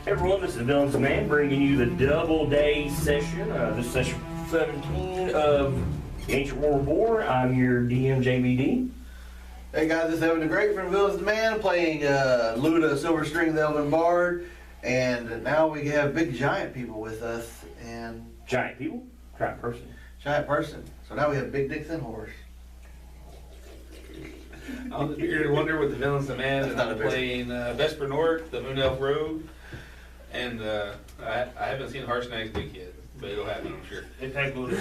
Hey everyone, this is Villains of Man bringing you the double day session. This is session 17 of the Ancient War Reborn. I'm your DM JBD. Hey guys, this is Evan the Great from Villains of Man playing Luda, Silverstring, the Elven Bard, and now we have big giant people with us and Giant people? Giant person. giant person. So now we have Big Dick Thin Horse. You're gonna wonder what the Villains of Man That's is. not I'm a bit. playing Vesper North, the Moon Elf Rogue, and I haven't seen Harshnag's dick yet, but it'll happen, I'm sure. They take Luda.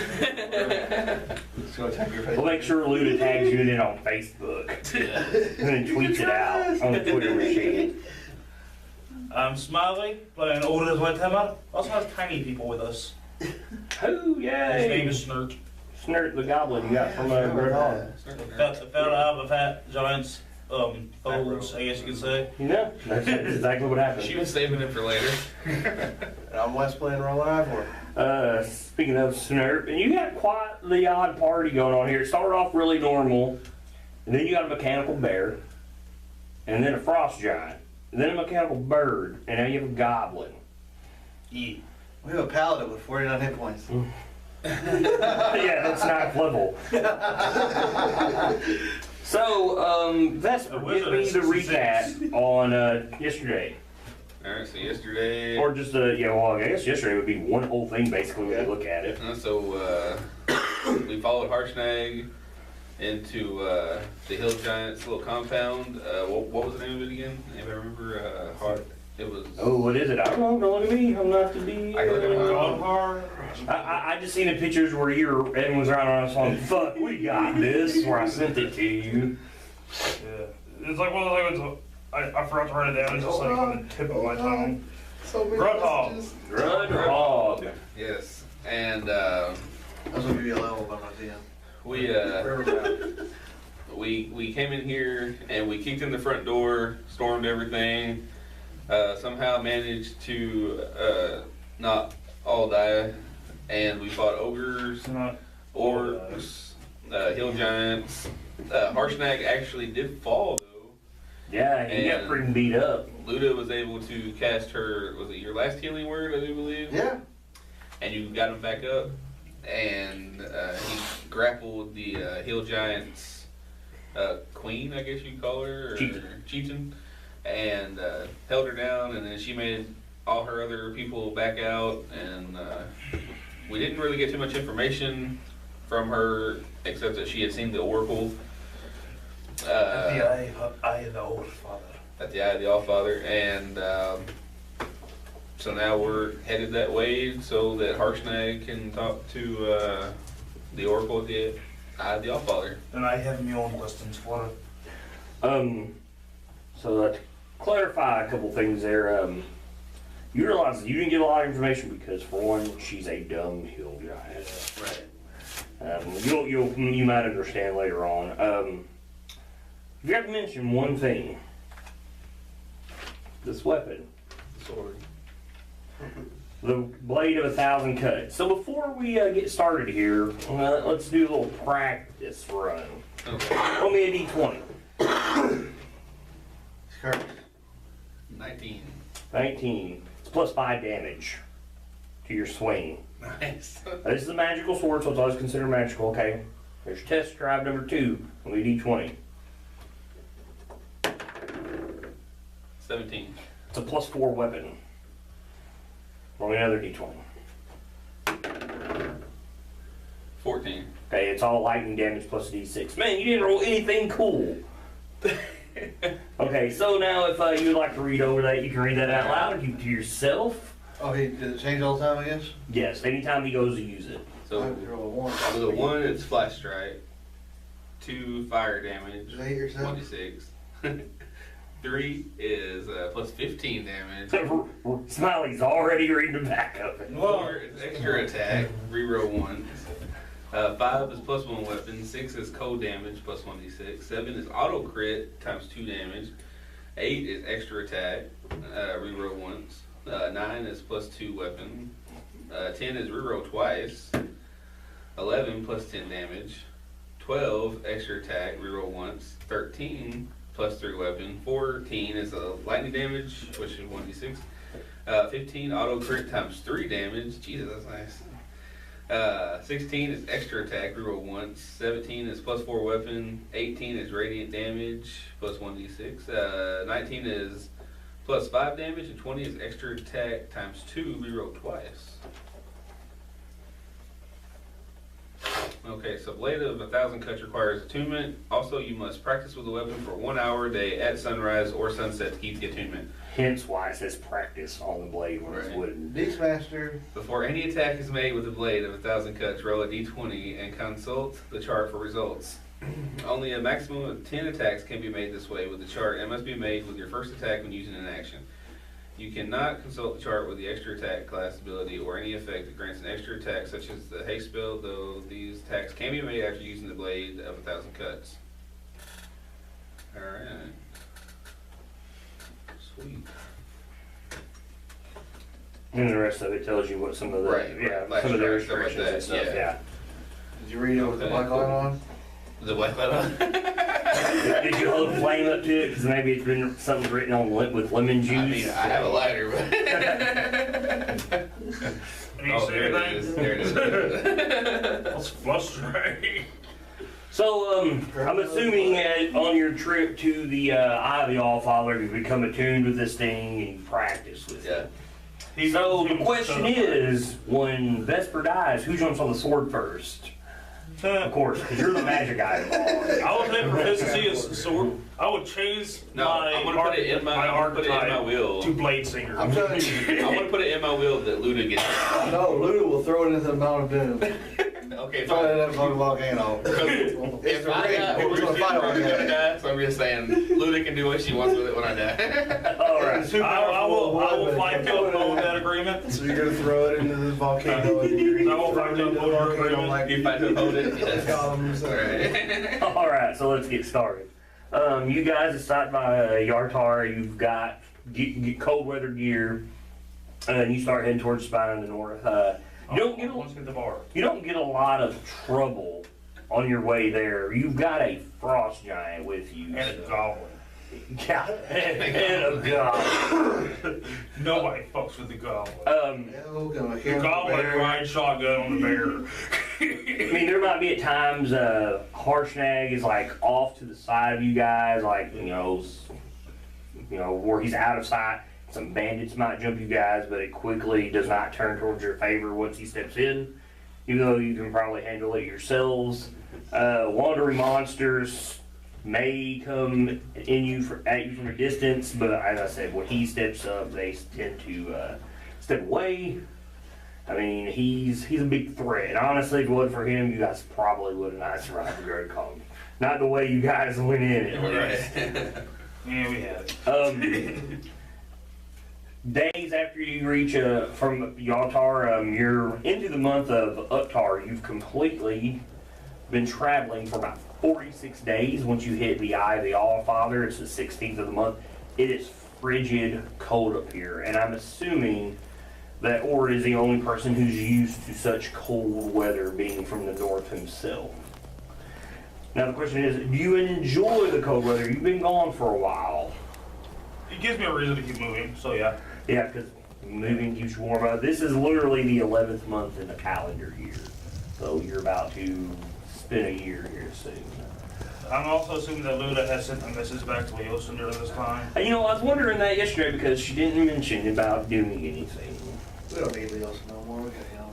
Let's go attack your face. We'll make sure Luda tags you in it on Facebook and then tweets it out on the Twitter machine. I'm Smiley, playing Oda's White Hammer. Also has tiny people with us. Oh, His name yay! is Snurt. Snurt the goblin you got from Grudd Haug. The fella out of fat giants, folds, I guess you could say. You know, that's exactly what happened. She was saving it for later. And I'm Wes playing Roll Ivor. Speaking of Snurt, and you got quite the odd party going on here. It started off really normal, and then you got a mechanical bear, and then a frost giant, and then a mechanical bird, and now you have a goblin. Yeah. We have a paladin with 49 hit points. Yeah, that's ninth level. So, Vesper, give me the recap on yesterday. Alright, so yesterday, Or just, I guess yesterday would be one whole thing basically when you look at it. we followed Harshnag into the Hill Giant's little compound. What was the name of it again? Anybody remember? It was. Oh, what is it? I don't know. Don't look at me. I'm not to be. I can look at my Godpar. I just seen the pictures where Evan was around and I was like, fuck, we got this, where I sent it to you. Yeah. It's like one of those things, I forgot to write it down, it's just like on the tip of my tongue. So many Grudd Haug. messages. Grudd Haug. Yes, and I was gonna give you a level by my DM. we came in here and we kicked in the front door, stormed everything. Somehow managed to not all die, and we fought ogres, orcs, hill giants. Harshnag actually did fall though. Yeah, he got And- pretty beat up. Luda was able to cast her, was it your last healing word, I do believe? Yeah. And you got him back up, and he grappled the hill giant's queen, I guess you'd call her, or chieftain, and held her down, and then she made all her other people back out, and we didn't really get too much information from her, except that she had seen the oracle. At the eye of the old father. At the Eye of the Allfather, and so now we're headed that way so that Harshnag can talk to the Oracle at the Eye of the Allfather. And I have my own questions for her. So to clarify a couple things there, you realize that you didn't get a lot of information because, for one, she's a dumb hill giant. Right. You might understand later on. You have to mention one thing. This weapon. Sword. The blade of 1,000 cuts. So before we get started here, let's do a little practice run. Okay. Roll me a d20. Curse. 19. 19. It's plus 5 damage to your swing. Nice. This is a magical sword, so it's always considered magical, okay? There's test drive number 2. Roll me a d20. 17. It's a plus 4 weapon. Roll me another d20. 14. Okay, it's all lightning damage plus a d6. Man, you didn't roll anything cool. Okay, so now if you'd like to read over that, you can read that out loud and keep it to yourself. Oh, he did it change all the time, I guess? Yes, anytime he goes to use it. So I have to roll a 1. with a 1, it's flash strike. 2, fire damage. Did I hit yourself? 1d6. 3 is plus 15 damage. Smiley's already reading the back of it. 4 is extra attack, reroll 1. 5 is plus 1 weapon. 6 is cold damage, plus 1d6. 7 is auto crit, times 2 damage. 8 is extra attack, reroll once. 9 is plus 2 weapon. 10 is reroll twice. 11 plus 10 damage. 12 extra attack, reroll once. 13 plus 3 weapon. 14 is a lightning damage, which is 1d6. 15 auto crit times 3 damage. Jesus, that's nice. 16 is extra attack, reroll once. 17 is +4 weapon. 18 is radiant damage, plus 1d6. 19 is +5 damage, and 20 is extra attack times 2, reroll twice. Okay, so Blade of 1,000 Cuts requires attunement. Also, you must practice with the weapon for 1 hour a day at sunrise or sunset to keep the attunement. Hence why it says practice on the blade when it's Right. wooden. Beastmaster. Before any attack is made with the Blade of 1,000 Cuts, roll a d20 and consult the chart for results. Only a maximum of 10 attacks can be made this way with the chart and must be made with your first attack when using an action. You cannot consult the chart with the extra attack class ability or any effect that grants an extra attack such as the haste spell, though these attacks can be made after using the Blade of 1,000 Cuts. Alright. Sweet. And the rest of it tells you what some of the Right, yeah like some of the stuff like restrictions that, and stuff. yeah. Yeah. Did you read it with the Okay, black cool. light on? The black light on? Did you hold a flame up to it? Because maybe it's been something's written on with lemon juice. I mean, I have a lighter, but. Can you Oh, see there it anything? is. There it is. That's frustrating. So, I'm assuming on your trip to the Eye of the Allfather, you become attuned with this thing and you practice with it. Yeah. So the question is, when Vesper dies, who jumps on the sword first? Of course, because you're the magic guy involved. I would take proficiency as sword. I would change No, my I'm gonna put it in my archetype wheel. to Blade Singer. I'm telling you. I'm gonna put it in my wheel that Luda gets. No, Luda will throw it into the Mountain of Doom. Okay, Throw it in fine. that fucking volcano. It's the I ring. got Who's gonna fight on that? so I'm just saying, Luda can do what she wants with it when I die. All right. I will fight to uphold that agreement. So you're gonna throw it into the volcano and you're I gonna will throw fight it to into the uphold our volcano agreement. like You fight to hold it. Yes. columns. Alright. All right, so let's get started. You guys have stopped by Yartar. You've got cold weather gear, and you start heading towards Spine in the north. Let's get the bar. You don't get a lot of trouble on your way there. You've got a frost giant with you. And a goblin. Yeah, and a goblin. Nobody fucks with the goblin. Hell, gonna The hear goblin bear. rides shotgun on the bear. I mean, there might be at times Harshnag is like off to the side of you guys, like where he's out of sight. Some bandits might jump you guys, but it quickly does not turn towards your favor once he steps in. Even though you can probably handle it yourselves, wandering monsters may come at you from a distance, but as I said, when he steps up, they tend to step away. I mean, he's a big threat. And honestly, if it wasn't for him, you guys probably would have not survived the Grudd Haug. Not the way you guys went in it. Right. Yeah, we had it. Days after you reach from Yaltar, you're into the month of Uptar. You've completely been traveling for about 46 days. Once you hit the Eye of the Allfather, it's the 16th of the month. It is frigid cold up here, and I'm assuming that Ord is the only person who's used to such cold weather, being from the north himself. Now the question is, do you enjoy the cold weather? You've been gone for a while. It gives me a reason to keep moving, so yeah. Yeah, because moving keeps you warm. This is literally the 11th month in the calendar year. So you're about to spend a year here soon. I'm also assuming that Luda has sent a message back to Leosin during this time. And, I was wondering that yesterday because she didn't mention about doing anything. We don't need Leos no more. We got him.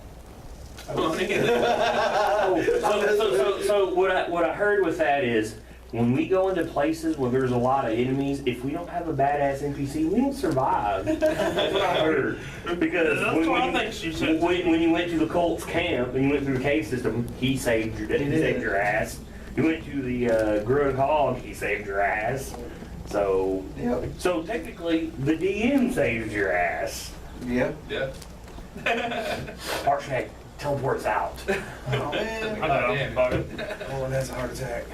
So what I heard with that is, when we go into places where there's a lot of enemies, if we don't have a badass NPC, we don't survive. That's what I heard. Because That's what I think she said. when you went to the Colt's camp and you went through the cave system, he saved your ass. You went to the Grudd Haug, he saved your ass. So Yep. so technically, the DM saves your ass. Yep. Yeah. Harshnag teleports out. Oh man. I know, fuck it. Oh, and that's a heart attack.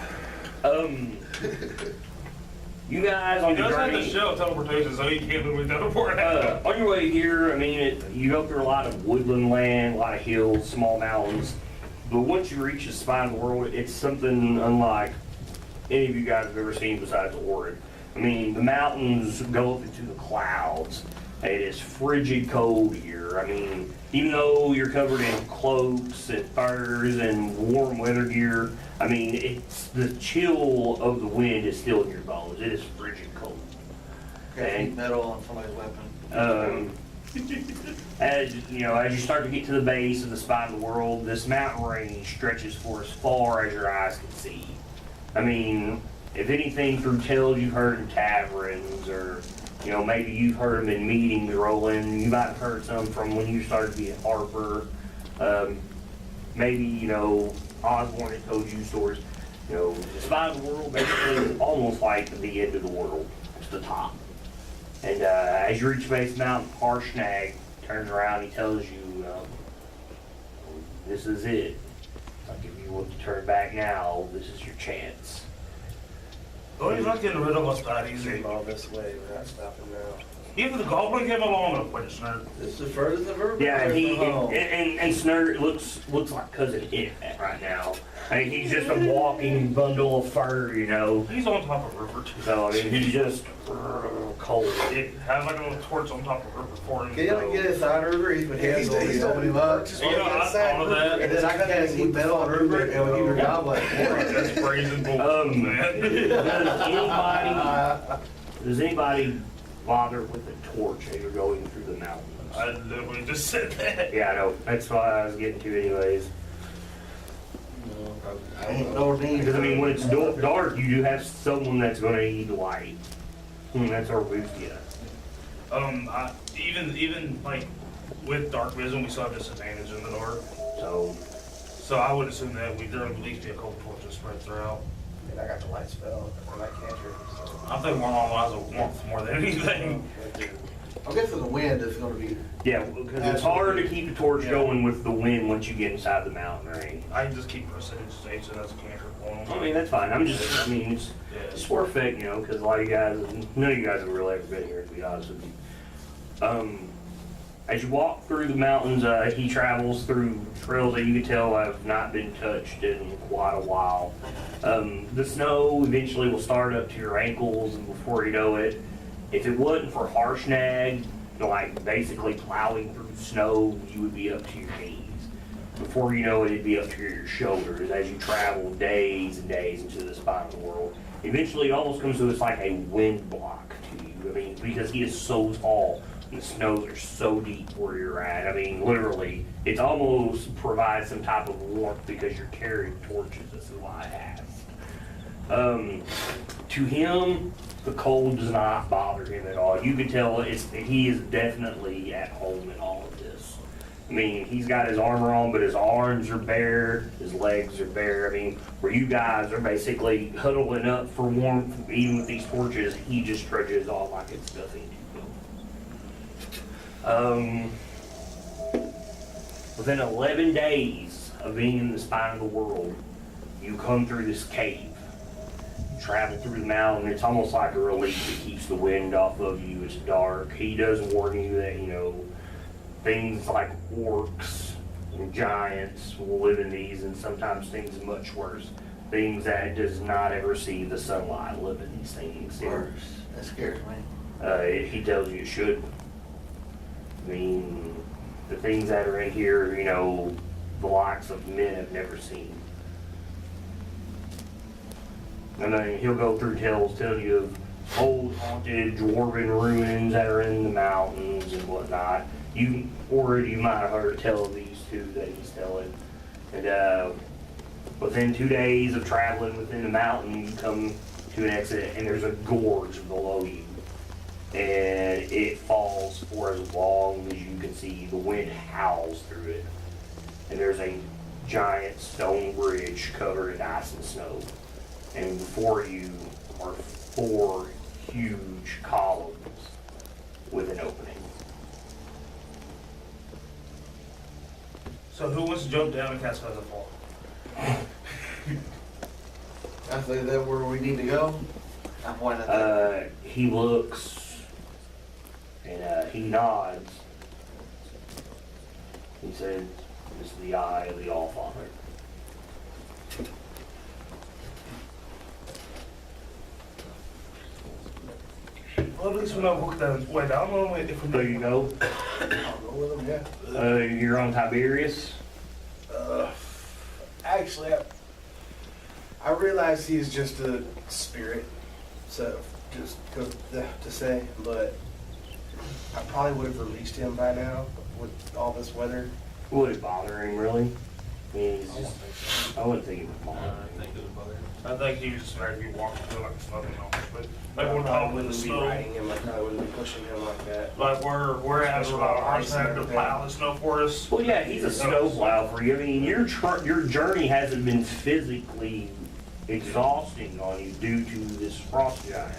You guys on He your does have the journey, shell teleportation, so he can't really teleport out. on your way here, I mean, you go through a lot of woodland land, a lot of hills, small mountains. But once you reach the spine of the world, it's something unlike any of you guys have ever seen besides Ord. I mean, the mountains go up into the clouds. It is frigid cold here. I mean, even though you're covered in cloaks and furs and warm weather gear, I mean, it's the chill of the wind is still in your bones. It is frigid cold. Got heat metal on somebody's weapon. As you know, as you start to get to the base of the spine of the world, this mountain range stretches for as far as your eyes can see. I mean, if anything, through tales you've heard in taverns, or you know, maybe you've heard them in meetings rolling. You might have heard some from when you started to be at Harper. Maybe you know, Osborne had told you stories. You know, the spine of the world basically is almost like the end of the world. It's the top. And as you reach base mountain, Harshnag turns around. He tells you, "This is it. Like if you want to turn back now, this is your chance." Oh, he's not getting rid of us that easy. Came all this way, we're not stopping now. Even the goblin came along and put it snurred. This is the furthest I've ever been. Yeah, and away he from home. and Snurd looks like cousin It right now. I mean, he's just a walking bundle of fur, you know. He's on top of Rupert. So I mean, he's just cold. It has like a little torch on top of Rupert for him. Can you get inside Rupert? He's been He's handling, open him up. just You know, I thought of that. And then I cast heat metal on Rupert and we keep your goblin. That's brazen bull, man. Does anybody bother with a torch as you're going through the mountains? I literally just said that. Yeah, I know. That's what I was getting to, anyways. Ain't no need. Because I mean, when it's dark, you do have someone that's going to need light. That's our boost, yeah. Even like with dark vision, we still have disadvantage in the dark. So I would assume that there would at least be a couple torches spread throughout. And I got the light spell, or light cantrip, so. I think one on lines of warmth more than anything. I'm guessing the wind is gonna be, yeah, because it's hard to keep the torch going with the wind once you get inside the mountain range. I can just keep prestidigitation as a cantrip on them. I mean, that's fine. I mean, it's for effect, you know, because a lot of you guys, none of you guys have really ever been here, to be honest with you. As you walk through the mountains, he travels through trails that you can tell have not been touched in quite a while. The snow eventually will start up to your ankles, and before you know it, if it wasn't for Harshnag, like basically plowing through snow, you would be up to your knees. Before you know it, it'd be up to your shoulders as you travel days and days into the spine of the world. Eventually, it almost comes to us like a wind block to you. I mean, because he is so tall and the snows are so deep where you're at. I mean, literally, it almost provides some type of warmth because you're carrying torches. This is why it has. To him, the cold does not bother him at all. You can tell he is definitely at home in all of this. I mean, he's got his armor on, but his arms are bare, his legs are bare. I mean, where you guys are basically huddling up for warmth, even with these torches, he just trudges on like it's nothing to him. Within 11 days of being in the spine of the world, you come through this cave. Travel through the mountain. It's almost like a relief. It keeps the wind off of you. It's dark. He does warn you that, you know, things like orcs and giants will live in these, and sometimes things much worse. Things that does not ever see the sunlight live in these things. worse. That scares me. He tells you it should. I mean, the things that are in here, you know, the likes of men have never seen. And then he'll go through tales telling you of old haunted dwarven ruins that are in the mountains and whatnot. You might have heard tell of these two that he's telling. And within 2 days of traveling within the mountain, you come to an exit and there's a gorge below you. And it falls for as long as you can see. The wind howls through it. And there's a giant stone bridge covered in ice and snow. And before you are 4 huge columns with an opening. So who wants to jump down and cast Feather Fall? I think that where we need to go. I'm pointing at that. He looks and he nods. He said, "This is the eye of the Allfather." Well, at least we know who that way down. Well, wait, if we So you go. I'll go with him, yeah. You're on Tiberius. Actually, I realize he's just a spirit, so just to say, but I probably would have released him by now with all this weather. Would it bother him really? I mean, he's I don't just, think so. I wouldn't think it would bother I him. think it was bothered. I think he was just ready to be walking through like it's nothing else. But I like we're talking wouldn't with the be snow. riding him like that. I wouldn't be pushing him like that. Like we're at Especially about with ice and Harshnag to everything. plow the snow for us. Well, yeah, he's a snowplow for you. I mean, your journey hasn't been physically exhausting on you due to this frost giant.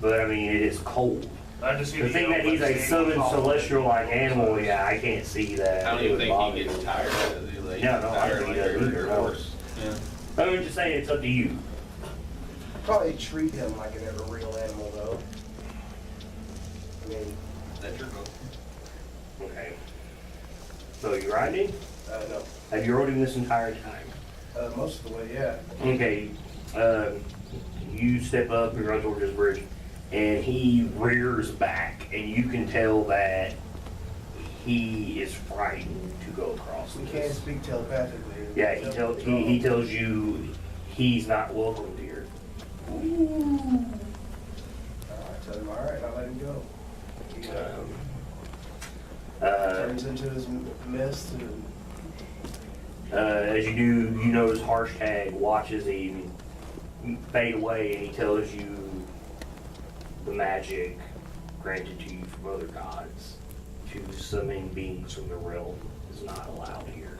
But I mean, it is cold. I just see The thing that he's a summoned celestial-like animal, yeah, I can't see that. I don't it even would think bother he gets you. tired of it. Like, No, no, I tired don't think he like does a either, no. horse. Yeah. I'm just saying it's up to you. Probably treat him like a real animal, though. I mean, That's your goal. Okay. So you riding? no. Have you rode him this entire time? Most of the way, yeah. Okay. You step up and run towards this bridge, and he rears back, and you can tell that he is frightened to go across We this. can't speak telepathically. Yeah, he tells you he's not welcome here. I tell him, all right, I'll let him go. He turns into his mist and As you do, you notice Harshnag watches him fade away, and he tells you the magic granted to you from other gods to summon beings from the realm is not allowed here.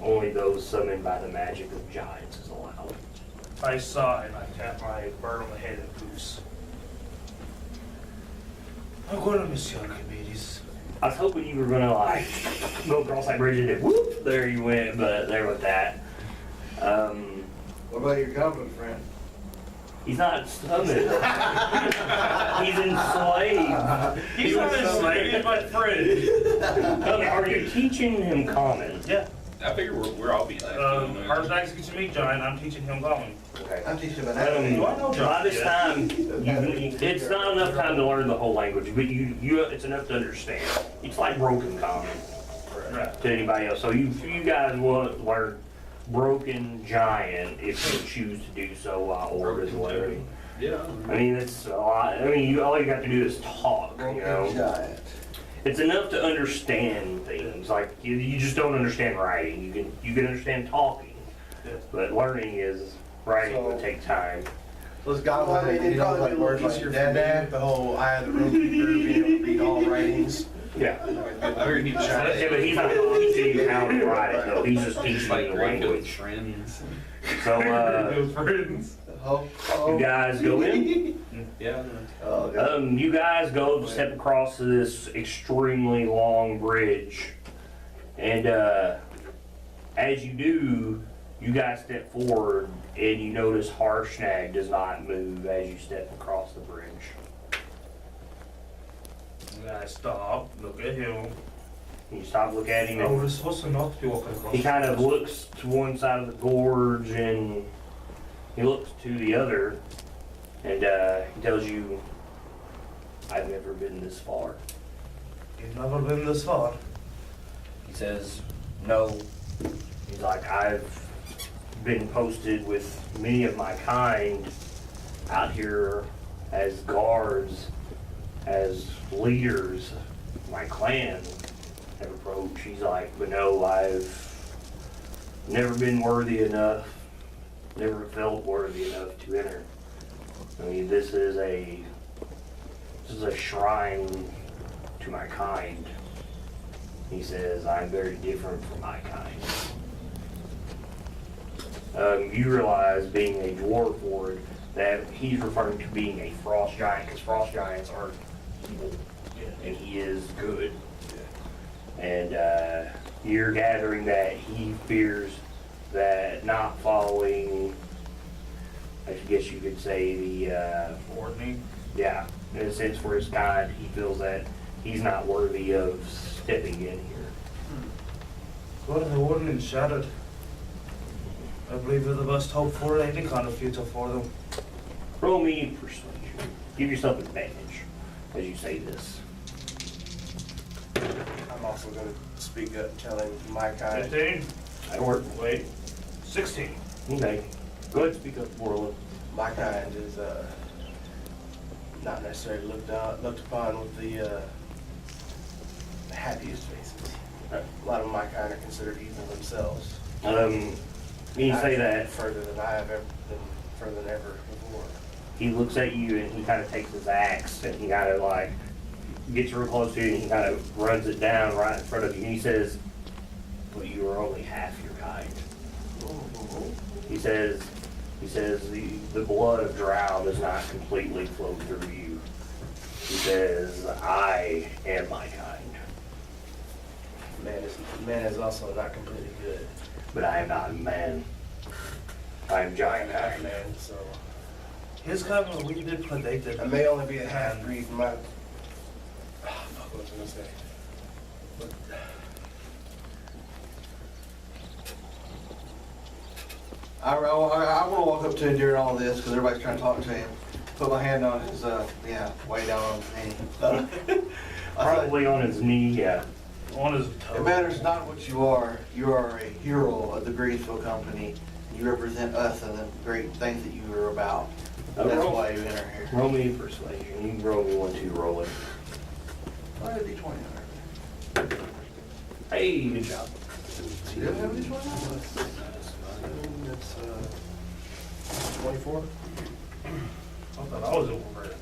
Only those summoned by the magic of giants is allowed. I saw and I tapped my bird on the head and goose. I'm gonna miss you, Archimedes. I was hoping you were gonna like go across that bridge and then whoop, there you went, but there with that. What about your goblin friend? He's not summoned. He's enslaved. He's not enslaved, he's my friend. Are you teaching him common? Yeah. I figure we're all being like Harshnag's teaching me giant, I'm teaching him common. Okay. I'm teaching him Um, anatomy. Do I know by this John? time, it's not enough time to learn the whole language, but it's enough to understand. It's like broken common Right. to anybody else. So you guys will learn broken giant if you choose to do so while Orb is learning. Yeah. I mean, it's a lot. I mean, all you got to do is talk. You know, Giant. it's enough to understand things. Like you just don't understand writing. You can understand talking, Yeah. but learning is writing would take time. Those goblins, It'd you know, probably like be a little words like easier for dad, me. the whole eye of the room keeper, being able to read all writings. Yeah. I heard he Yeah, but he's not teaching you how to write it though. He's just teaching like you the Greenfields language. friends. So Friends. you guys go in. Yeah. Oh, God. You guys go step across this extremely long bridge, and as you do, you guys step forward, and you notice Harshnag does not move as you step across the bridge. You guys stop, look at him. You stop, look at him, Oh, and we're supposed to not be walking across. he kind of looks to one side of the gorge, and he looks to the other, and he tells you, "I've never been this far." You've never been this far. He says, "No." He's like, "I've been posted with many of my kind out here as guards, as leaders. My clan have approached." He's like, "But no, I've never been worthy enough, never felt worthy enough to enter. I mean, this is a shrine to my kind." He says, "I'm very different from my kind." You realize, being a dwarf ward, that he's referring to being a frost giant, because frost giants are evil, and he is good. And you're gathering that he fears that not following, I guess you could say, the Ordning. yeah, in a sense for his kind, he feels that he's not worthy of stepping in here. What the ordning shattered? I believe we're the best hope for any kind of future for them. Roll me persuasion. Give yourself advantage as you say this. I'm also gonna speak up, tell him my kind. 15. That'll work. Wait. 16. Okay. Go ahead and speak up, Borland. My kind is not necessarily looked upon with the happiest faces. A lot of my kind are considered evil themselves. You say that, Further than I have ever been, further than ever before. he looks at you and he kind of takes his axe and he kind of like gets real close to you and he kind of runs it down right in front of you and he says, "But you are only half your kind." He says, the blood of drow does not completely flow through you. He says, "I am my kind, Man is also not completely good. but I am not a man. I am giant Half kind." man, so His kind was we did predated. I may only be a half breed. My fuck, what was I gonna say? But, I want to walk up to him during all this because everybody's trying to talk to him. Put my hand on his, way down on his knee. Probably on his knee, yeah. On his It toe. matters not what you are a hero of the Greenfields Company. You represent us and the great things that you are about. That's why you enter here. Roll me persuasion. You can roll me 1, 2, roll it. Why did D20 on there? Hey, good job. You didn't have a D20? That's 24. I thought I was over it.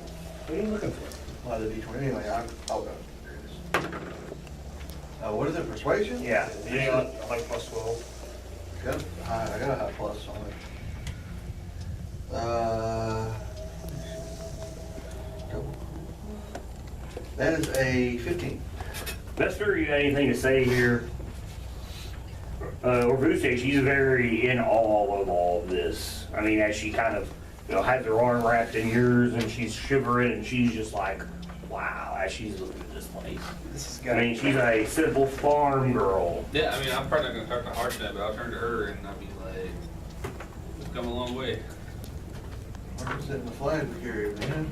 What are you looking for? Why the D20? Anyway, I'll go. There it is. What is it, persuasion? Yeah. Yeah, I like plus 12. I got a high plus on it. That is a 15. Bester, you got anything to say here? Orvuste, she's very in awe of all of this. I mean, as she kind of, has her arm wrapped in yours and she's shivering and she's just like, wow, as she's looking at this place. This is I mean, she's a simple farm girl. Yeah, I mean, I'm probably not gonna talk to Harshnag, but I'll turn to her and I'll be like, we've come a long way. Representing the flag we carry, man.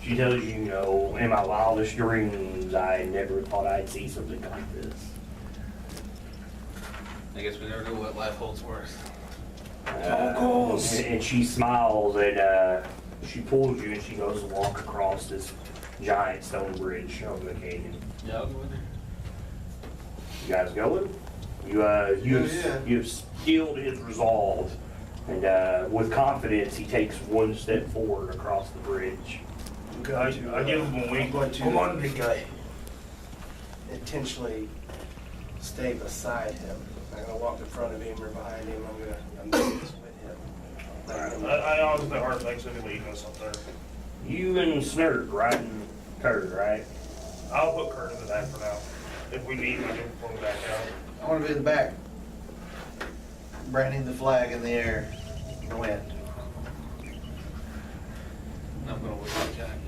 She tells you, in my wildest dreams, I never thought I'd see something like this. I guess we never know what life holds for us. And she smiles and she pulls you and she goes to walk across this giant stone bridge over the canyon. Yeah, I'll go with her. You guys going? You've steeled his resolve, and with confidence he takes one step forward across the bridge. I give him a wink. Come on, big guy. Intentionally stay beside him. I'm gonna walk in front of him or behind him. I'm gonna do this with him. I honestly think hard things to be leading us up there. You and Snurd riding Kurt, right? I'll put Kurt in the back for now. If we need, we can pull him back out. I want to be in the back. Branding the flag in the air. In the wind. I'm gonna wait for Jack,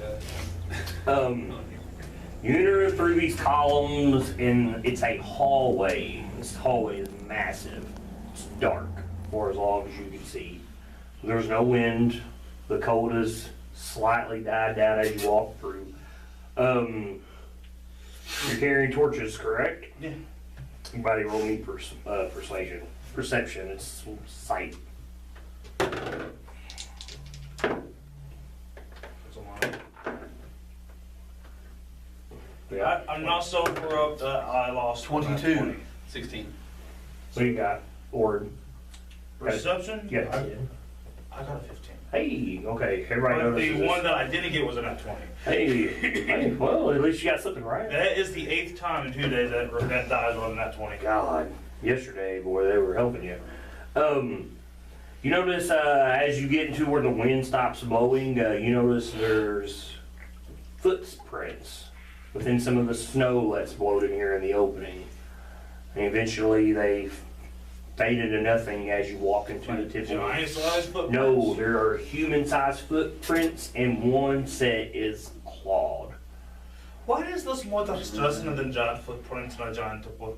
You enter through these columns and it's a hallway. This hallway is massive. It's dark for as long as you can see. There's no wind. The cold has slightly died down as you walk through. You're carrying torches, correct? Yeah. Everybody roll me persuasion. Perception, it's sight. That's a line. Yeah. I'm not so corrupt that I lost 22. 20. 16. So you got Ord. Perception? Yeah. I got a 15. Hey, okay, everybody But notices the this. one that I didn't get was a nat 20. Hey, well, at least you got something right. That is the 8th time in 2 days that dies on a nat 20. God, yesterday, boy, they were helping you. You notice as you get into where the wind stops blowing, you notice there's footprints within some of the snow that's floating here in the opening. And eventually they fade into nothing as you walk into the tip of Giant-sized footprints? No, there are human-sized footprints and one set is clawed. Why is this more distressing than giant footprints and a giant foot? What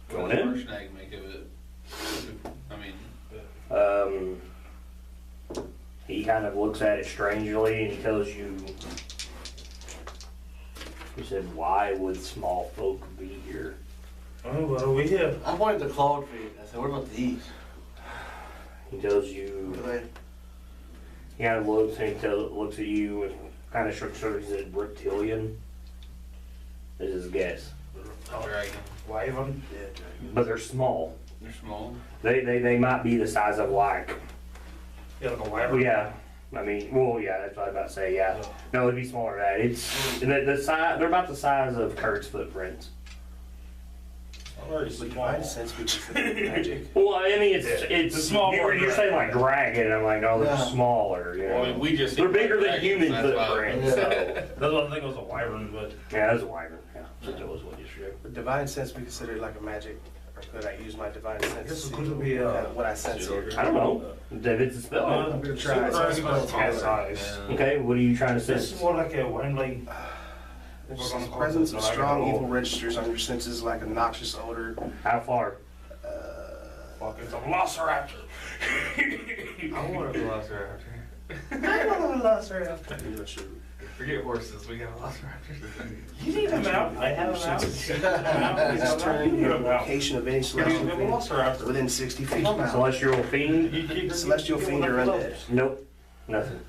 Going does in? Harshnag make of it? I mean, he kind of looks at it strangely and he tells you, he said, why would small folk be here? Oh, what are we here? I pointed to clawed feet. I said, what about these? He tells you, What are they? he kind of looks and looks at you and kind of shrugs his shoulders. He said, reptilian is his guess. Dragon. Wyvern? Yeah, But they're small. They're small. They might be the size of like, Yeah, like a wyvern. yeah. I mean, well, yeah, that's what I was about to say. Yeah, no, it'd be smaller than that. It's the size. They're about the size of Kurt's footprints. Very Would small. divine sense be considered magic? Well, I mean, it's Yeah. it's The small you're, part, you're right. saying like dragon. I'm like, no, they're Yeah. smaller. You know? Well, I mean, we just They're bigger than dragons, human that's why- footprints. So. That's what I think it was a wyvern, but Yeah, that's a wyvern. Yeah, since it was what you should do. Would divine sense be considered like a magic? Or could I use my divine sense guess to it could see be, what I sense here? I don't know. If it's a spell. I'm gonna try. Super Spell dragon cat tolerant. size. Yeah. Okay, what are you trying to This say? is more like a windling. The We're gonna call presence it of the strong dragon. evil registers on your senses like a noxious odor. How far? Fuck, it's a velociraptor. I want a velociraptor. I want a velociraptor. I'm not sure. Forget horses, we got velociraptors. You need them out. I have them out. It's determining your location of any You celestial need a fiend velociraptor. within 60 feet. Celestial fiend? Celestial fiend or undead. Nope, nothing.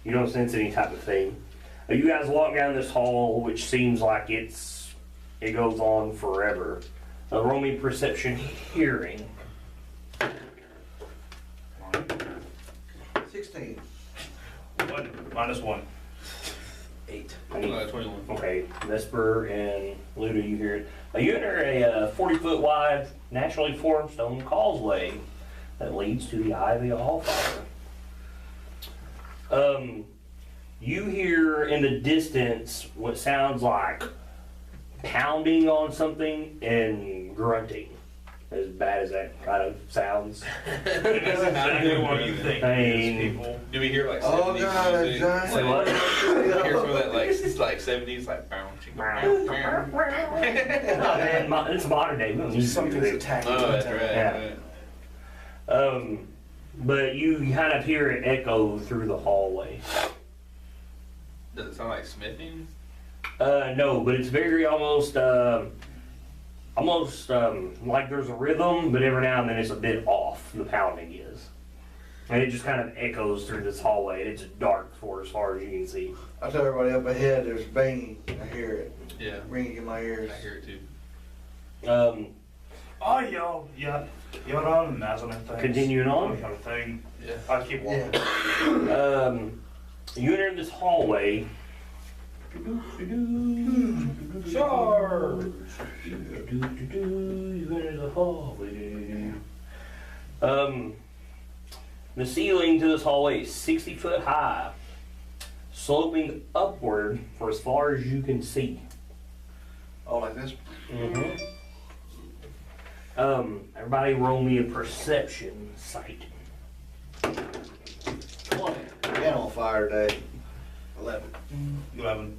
You don't sense any type of thing. You guys walk down this hall, which seems like it goes on forever. Roll me perception, hearing. 16. 1 minus 1. 8. 21. Okay, Vesper and Luda, you hear it. You enter a 40-foot wide, naturally formed stone causeway that leads to the Eye of the Allfire. You hear in the distance what sounds like pounding on something and grunting. As bad as that kind of sounds. That's exactly what you think. I These mean- people. Do we hear like 70s Oh god, a music? giant. Say what? Here's some of that like it's like 70s like bow, chicka, bow, bow. Man, it's modern day. We don't need Something's music. attacking. Oh, that's right. Yeah. right. But you kind of hear it echo through the hallway. Does it sound like smithing? No, but it's very almost like there's a rhythm, but every now and then it's a bit off, the pounding is. And it just kind of echoes through this hallway, and it's dark for as far as you can see. I tell everybody up ahead there's banging. I hear it Yeah. ringing in my ears. I hear it too. Oh, yo, yeah. You're on Nazareth thing. Continuing on. Kind of thing. Yeah. I keep walking. Yeah. You enter this hallway. Sure. You enter the hallway. The ceiling to this hallway is 60 foot high, sloping upward for as far as you can see. Oh, like this? Everybody roll me a perception sight. 20. Man on fire today. 11. 11.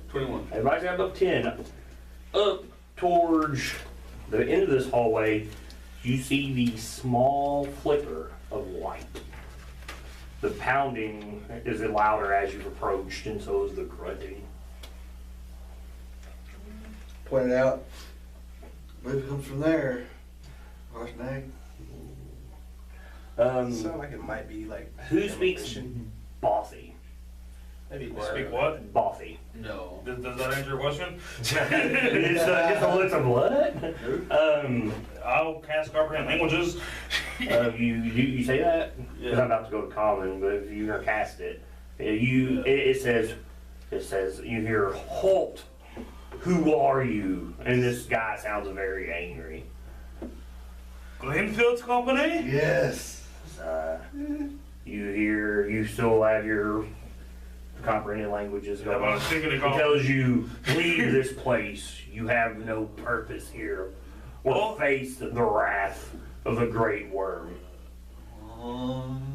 21. Everybody's got above 10. Up towards the end of this hallway, you see the small flicker of light. The pounding is louder as you've approached, and so is the grunting. Point it out. Believe it comes from there. Harshnag. Sound like it might be like. Who speaks demolition. Bothy? Maybe Speak what? Bothy. No. Does that answer your question? It's a looks of what? I'll cast comprehend languages. You say that? Because I'm about to go to common, but if you're gonna cast it, it says you hear halt. Who are you? And this guy sounds very angry. Greenfields Company? Yes. You still have your comprehended languages Yeah, but going. I'm speaking to It common. tells you, leave this place. You have no purpose here. Or Well- face the wrath of the great worm.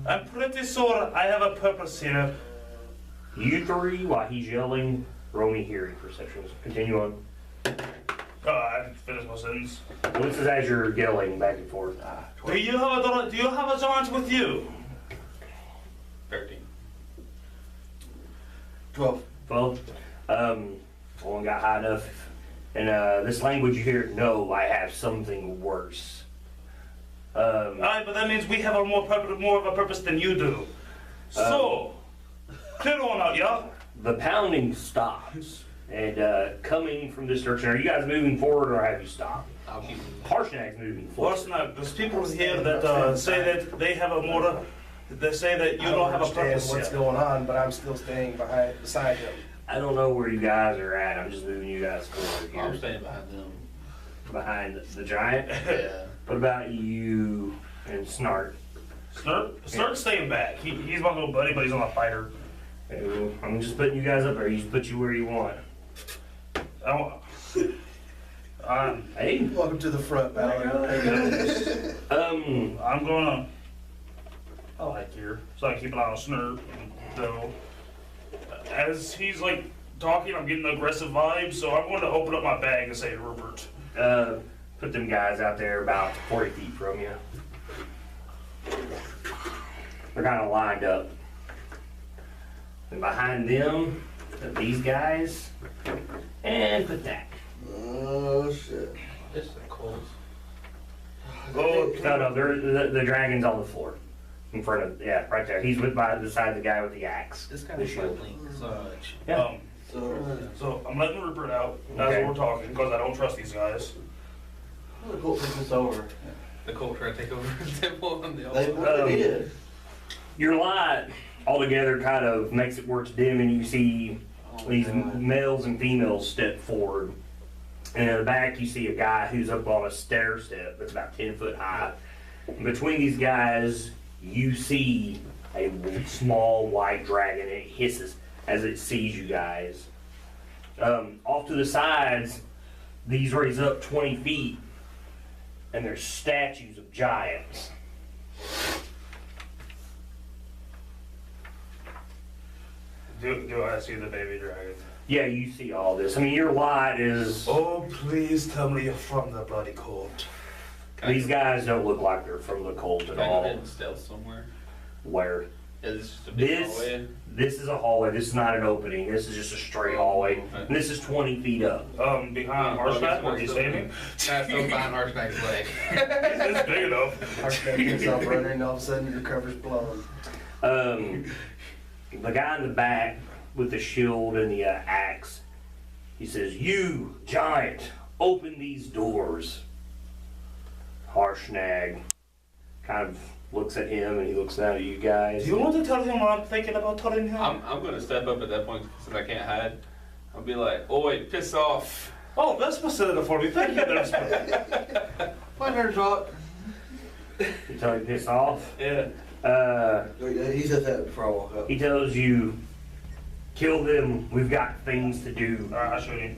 I'm pretty sure I have a purpose here. You three, while he's yelling, roll me hearing perceptions. Continue on. I didn't finish my sentence. Well, this is as you're yelling back and forth. Do you have a giant with you? 12. 12. One got high enough. And this language you hear, no, I have something worse. Alright, but that means we have a more of a purpose than you do. So, clear on out, yeah? The pounding stops. And coming from this direction, are you guys moving forward or have you stopped? I'll keep Harshnag's moving forward. Harshnag, there's people here that say that they have a more. They say that you I don't have a understand purpose what's yet. going on, but I'm still staying beside him. I don't know where you guys are at. I'm just moving you guys forward I'm here. staying behind them. Behind the giant. Yeah. What about you and Snart? Snurt's staying back. He's my little buddy, but he's not a fighter. I'm just putting you guys up there. You just put you where you want. I don't. Hey. Welcome to the front, Ballard. I'm gonna. I like here, so I keep an eye on Snurt. So, as he's like talking, I'm getting aggressive vibes. So I'm going to open up my bag and say, Rupert. Put them guys out there about 40 feet from you. They're kind of lined up. And behind them, these guys, and put that. Oh, shit. It's the Colts. Oh, No, the dragon's on the floor. In front of, yeah, right there. He's beside the guy with the axe. This guy The is shield. like Link so much. Yeah. So I'm letting Rupert out as Okay. we're talking because I don't trust these guys. The Colt took this over. The Colts try to take over the temple on the They, outside. they did. Your light altogether kind of makes it work dim, and you see these males and females step forward. And in the back, you see a guy who's up on a stair step that's about 10 foot high. And between these guys, you see a small white dragon. It hisses as it sees you guys. Off to the sides, these raise up 20 feet, and they're statues of giants. Do I see the baby dragon? Yeah, you see all this. I mean, your light is. Oh, please tell me you're from the bloody court. These guys don't look like they're from the cult at Can I go ahead all. and stealth somewhere? Where? Yeah, this is just a big This, hallway. this is a hallway. This is not an opening. This is just a straight hallway. And this is 20 feet up. Behind Harshnag, where he's standing. Nah, still behind Harshnag's leg. It's big enough. Our step gets off running, and all of a sudden your cover's blown. The guy in the back with the shield and the axe, he says, "You, giant, open these doors." Harshnag kind of looks at him and he looks down at you guys. Do you want to tell him what I'm thinking about telling him? I'm gonna step up at that point since I can't hide. I'll be like, "Oi, piss off!" Oh, Vespa said it for me. Thank you, Vespa. My turn to talk. You tell him piss off. Yeah. He said that before I walk up. He tells you, "Kill them. We've got things to do." Alright, I shoot him.